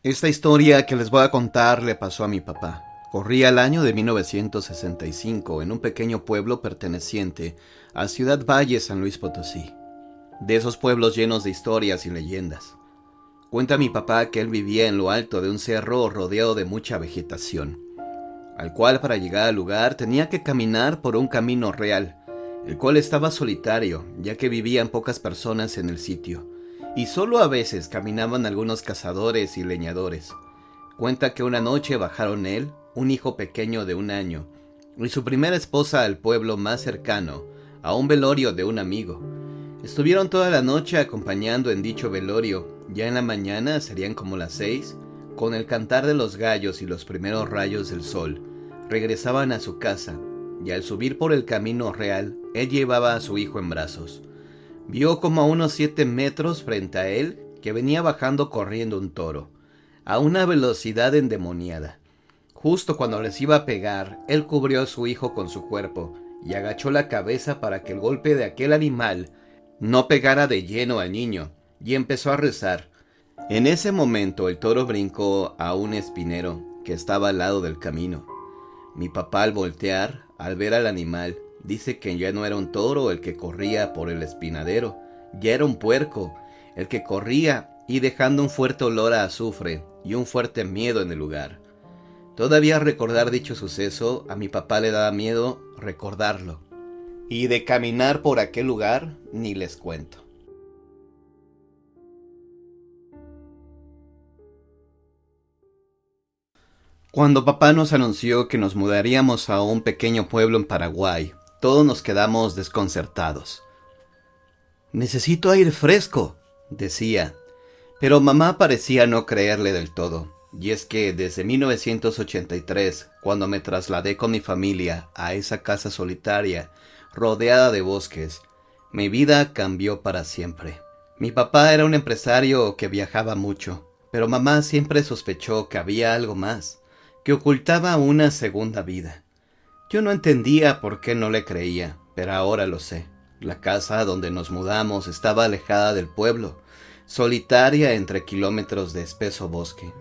Esta historia que les voy a contar le pasó a mi papá. Corría el año de 1965 en un pequeño pueblo perteneciente a Ciudad Valle, San Luis Potosí. De esos pueblos llenos de historias y leyendas. Cuenta mi papá que él vivía en lo alto de un cerro rodeado de mucha vegetación, al cual para llegar al lugar tenía que caminar por un camino real, el cual estaba solitario, ya que vivían pocas personas en el sitio, y solo a veces caminaban algunos cazadores y leñadores. Cuenta que una noche bajaron él, un hijo pequeño de 1 año, y su primera esposa al pueblo más cercano, a un velorio de un amigo. Estuvieron toda la noche acompañando en dicho velorio. Ya en la mañana, serían como las 6, con el cantar de los gallos y los primeros rayos del sol, regresaban a su casa, y al subir por el camino real, él llevaba a su hijo en brazos. Vio como a unos 7 metros frente a él que venía bajando corriendo un toro, a una velocidad endemoniada. Justo cuando les iba a pegar, él cubrió a su hijo con su cuerpo y agachó la cabeza para que el golpe de aquel animal no pegara de lleno al niño, y empezó a rezar. En ese momento el toro brincó a un espinero que estaba al lado del camino. Mi papá, al voltear, al ver al animal, dice que ya no era un toro el que corría por el espinadero, ya era un puerco el que corría, y dejando un fuerte olor a azufre y un fuerte miedo en el lugar. Todavía recordar dicho suceso, a mi papá le daba miedo recordarlo. Y de caminar por aquel lugar, ni les cuento. Cuando papá nos anunció que nos mudaríamos a un pequeño pueblo en Paraguay, todos nos quedamos desconcertados. Necesito aire fresco, decía, pero mamá parecía no creerle del todo. Y es que desde 1983, cuando me trasladé con mi familia a esa casa solitaria, rodeada de bosques, mi vida cambió para siempre. Mi papá era un empresario que viajaba mucho, pero mamá siempre sospechó que había algo más, que ocultaba una segunda vida. Yo no entendía por qué no le creía, pero ahora lo sé. La casa donde nos mudamos estaba alejada del pueblo, solitaria entre kilómetros de espeso bosque.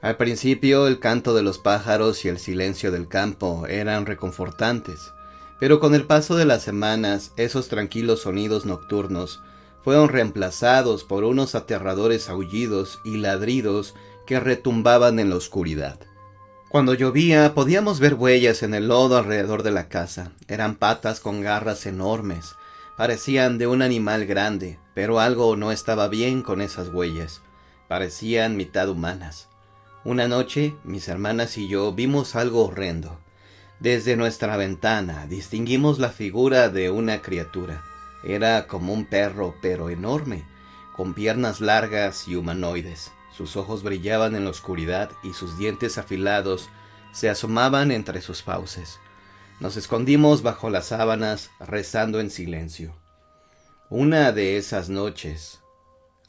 Al principio el canto de los pájaros y el silencio del campo eran reconfortantes, pero con el paso de las semanas esos tranquilos sonidos nocturnos fueron reemplazados por unos aterradores aullidos y ladridos que retumbaban en la oscuridad. Cuando llovía podíamos ver huellas en el lodo alrededor de la casa. Eran patas con garras enormes. Parecían de un animal grande, pero algo no estaba bien con esas huellas. Parecían mitad humanas. Una noche, mis hermanas y yo vimos algo horrendo. Desde nuestra ventana distinguimos la figura de una criatura. Era como un perro, pero enorme, con piernas largas y humanoides. Sus ojos brillaban en la oscuridad y sus dientes afilados se asomaban entre sus fauces. Nos escondimos bajo las sábanas, rezando en silencio. Una de esas noches,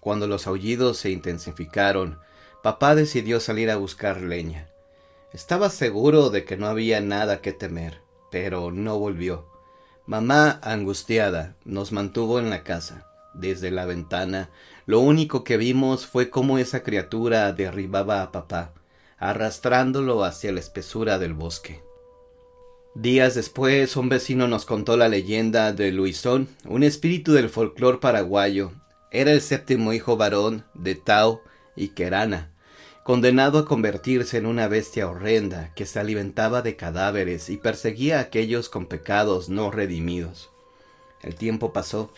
cuando los aullidos se intensificaron, papá decidió salir a buscar leña. Estaba seguro de que no había nada que temer, pero no volvió. Mamá, angustiada, nos mantuvo en la casa. Desde la ventana, lo único que vimos fue cómo esa criatura derribaba a papá, arrastrándolo hacia la espesura del bosque. Días después, un vecino nos contó la leyenda de Luisón, un espíritu del folclore paraguayo. Era el séptimo hijo varón de Tao y Querana, condenado a convertirse en una bestia horrenda que se alimentaba de cadáveres y perseguía a aquellos con pecados no redimidos. El tiempo pasó,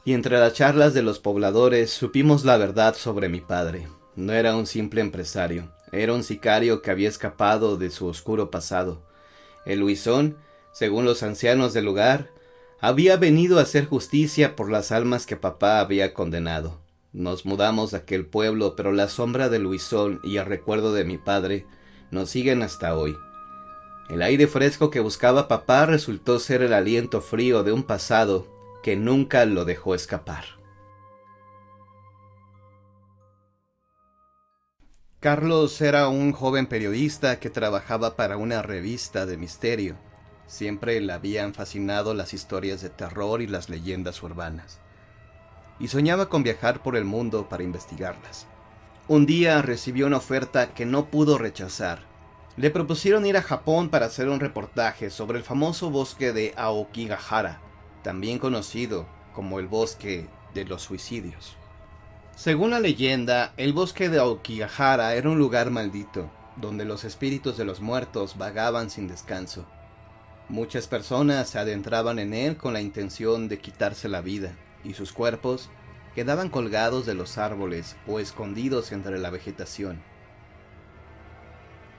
y entre las charlas de los pobladores supimos la verdad sobre mi padre. No era un simple empresario, era un sicario que había escapado de su oscuro pasado. El Luisón, según los ancianos del lugar, había venido a hacer justicia por las almas que papá había condenado. Nos mudamos a aquel pueblo, pero la sombra de Luisón y el recuerdo de mi padre nos siguen hasta hoy. El aire fresco que buscaba papá resultó ser el aliento frío de un pasado que nunca lo dejó escapar. Carlos era un joven periodista que trabajaba para una revista de misterio. Siempre le habían fascinado las historias de terror y las leyendas urbanas, y soñaba con viajar por el mundo para investigarlas. Un día recibió una oferta que no pudo rechazar. Le propusieron ir a Japón para hacer un reportaje sobre el famoso bosque de Aokigahara, también conocido como el bosque de los suicidios. Según la leyenda, el bosque de Aokigahara era un lugar maldito, donde los espíritus de los muertos vagaban sin descanso. Muchas personas se adentraban en él con la intención de quitarse la vida, y sus cuerpos quedaban colgados de los árboles o escondidos entre la vegetación.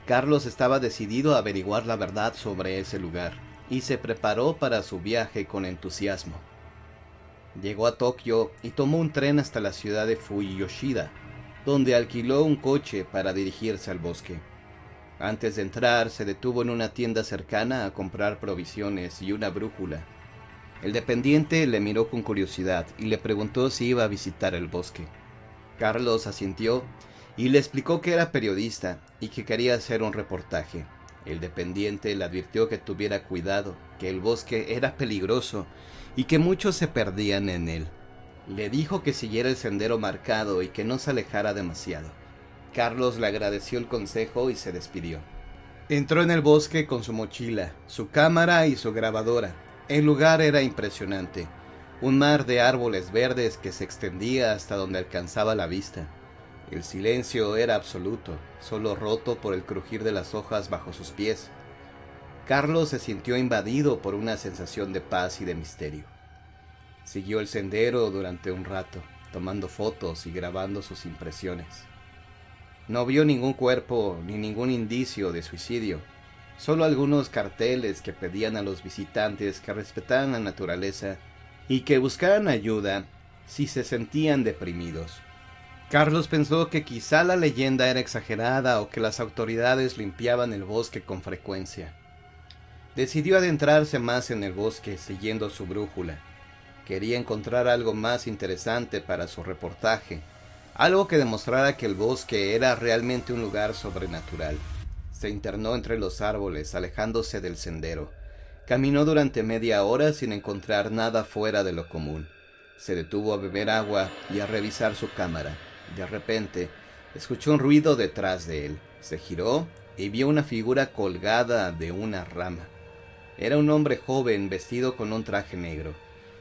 Carlos estaba decidido a averiguar la verdad sobre ese lugar, y se preparó para su viaje con entusiasmo. Llegó a Tokio y tomó un tren hasta la ciudad de Fujiyoshida, donde alquiló un coche para dirigirse al bosque. Antes de entrar, se detuvo en una tienda cercana a comprar provisiones y una brújula. El dependiente le miró con curiosidad y le preguntó si iba a visitar el bosque. Carlos asintió y le explicó que era periodista y que quería hacer un reportaje. El dependiente le advirtió que tuviera cuidado, que el bosque era peligroso y que muchos se perdían en él. Le dijo que siguiera el sendero marcado y que no se alejara demasiado. Carlos le agradeció el consejo y se despidió. Entró en el bosque con su mochila, su cámara y su grabadora. El lugar era impresionante. Un mar de árboles verdes que se extendía hasta donde alcanzaba la vista. El silencio era absoluto, solo roto por el crujir de las hojas bajo sus pies. Carlos se sintió invadido por una sensación de paz y de misterio. Siguió el sendero durante un rato, tomando fotos y grabando sus impresiones. No vio ningún cuerpo ni ningún indicio de suicidio, solo algunos carteles que pedían a los visitantes que respetaran la naturaleza y que buscaran ayuda si se sentían deprimidos. Carlos pensó que quizá la leyenda era exagerada o que las autoridades limpiaban el bosque con frecuencia. Decidió adentrarse más en el bosque siguiendo su brújula. Quería encontrar algo más interesante para su reportaje, algo que demostrara que el bosque era realmente un lugar sobrenatural. Se internó entre los árboles, alejándose del sendero. Caminó durante media hora sin encontrar nada fuera de lo común. Se detuvo a beber agua y a revisar su cámara. De repente, escuchó un ruido detrás de él. Se giró y vio una figura colgada de una rama. Era un hombre joven vestido con un traje negro.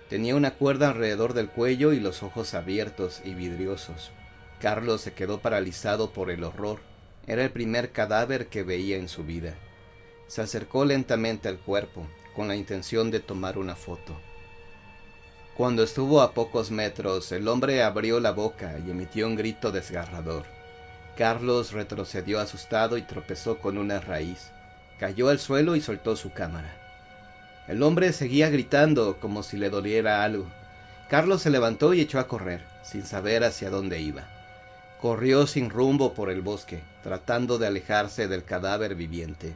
Tenía una cuerda alrededor del cuello y los ojos abiertos y vidriosos. Carlos se quedó paralizado por el horror. Era el primer cadáver que veía en su vida. Se acercó lentamente al cuerpo, con la intención de tomar una foto. Cuando estuvo a pocos metros, el hombre abrió la boca y emitió un grito desgarrador. Carlos retrocedió asustado y tropezó con una raíz. Cayó al suelo y soltó su cámara. El hombre seguía gritando como si le doliera algo. Carlos se levantó y echó a correr, sin saber hacia dónde iba. Corrió sin rumbo por el bosque, tratando de alejarse del cadáver viviente.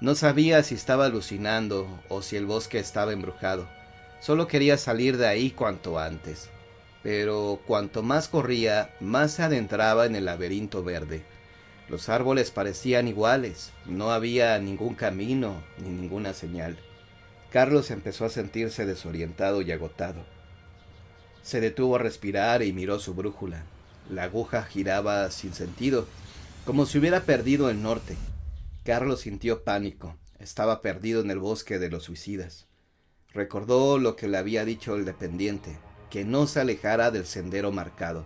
No sabía si estaba alucinando o si el bosque estaba embrujado. Solo quería salir de ahí cuanto antes. Pero cuanto más corría, más se adentraba en el laberinto verde. Los árboles parecían iguales, no había ningún camino ni ninguna señal. Carlos empezó a sentirse desorientado y agotado. Se detuvo a respirar y miró su brújula. La aguja giraba sin sentido, como si hubiera perdido el norte. Carlos sintió pánico. Estaba perdido en el bosque de los suicidas. Recordó lo que le había dicho el dependiente, que no se alejara del sendero marcado.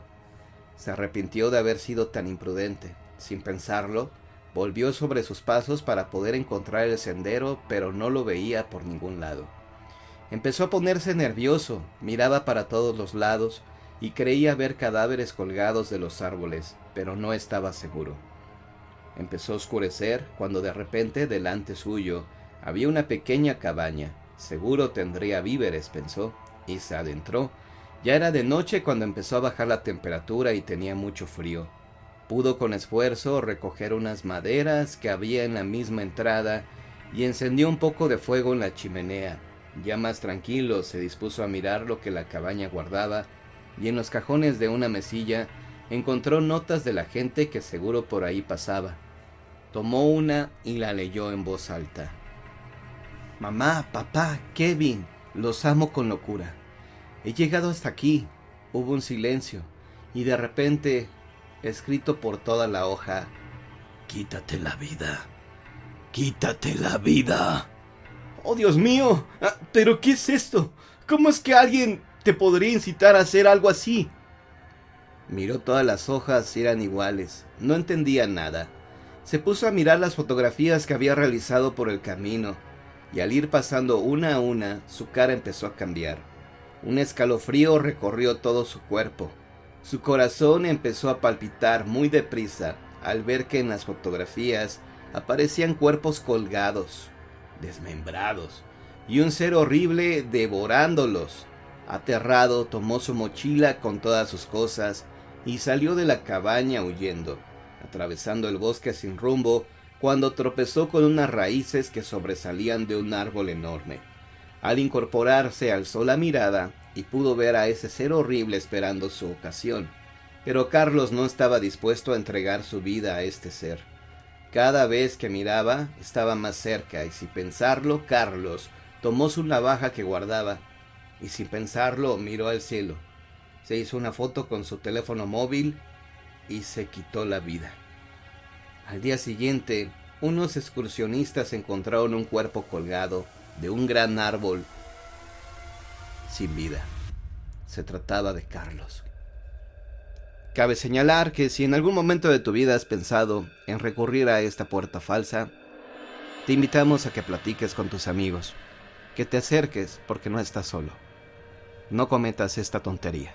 Se arrepintió de haber sido tan imprudente. Sin pensarlo, volvió sobre sus pasos para poder encontrar el sendero, pero no lo veía por ningún lado. Empezó a ponerse nervioso, miraba para todos los lados y creía ver cadáveres colgados de los árboles, pero no estaba seguro. Empezó a oscurecer cuando de repente delante suyo había una pequeña cabaña. Seguro tendría víveres, pensó, y se adentró. Ya era de noche cuando empezó a bajar la temperatura y tenía mucho frío. Pudo con esfuerzo recoger unas maderas que había en la misma entrada y encendió un poco de fuego en la chimenea. Ya más tranquilo se dispuso a mirar lo que la cabaña guardaba y en los cajones de una mesilla encontró notas de la gente que seguro por ahí pasaba. Tomó una y la leyó en voz alta. Mamá, papá, Kevin, los amo con locura. He llegado hasta aquí. Hubo un silencio y de repente escrito por toda la hoja: quítate la vida, quítate la vida. ¡Oh, Dios mío! ¿Pero qué es esto? ¿Cómo es que alguien te podría incitar a hacer algo así? Miró todas las hojas y eran iguales. No entendía nada. Se puso a mirar las fotografías que había realizado por el camino, y al ir pasando una a una, su cara empezó a cambiar. Un escalofrío recorrió todo su cuerpo. Su corazón empezó a palpitar muy deprisa al ver que en las fotografías aparecían cuerpos colgados, desmembrados, y un ser horrible devorándolos. Aterrado, tomó su mochila con todas sus cosas y salió de la cabaña huyendo, atravesando el bosque sin rumbo, cuando tropezó con unas raíces que sobresalían de un árbol enorme. Al incorporarse, alzó la mirada y pudo ver a ese ser horrible esperando su ocasión. Pero Carlos no estaba dispuesto a entregar su vida a este ser. Cada vez que miraba, estaba más cerca, y sin pensarlo, Carlos tomó su navaja que guardaba, y sin pensarlo, miró al cielo. Se hizo una foto con su teléfono móvil y se quitó la vida. Al día siguiente, unos excursionistas encontraron un cuerpo colgado de un gran árbol sin vida. Se trataba de Carlos. Cabe señalar que si en algún momento de tu vida has pensado en recurrir a esta puerta falsa, te invitamos a que platiques con tus amigos, que te acerques porque no estás solo. No cometas esta tontería.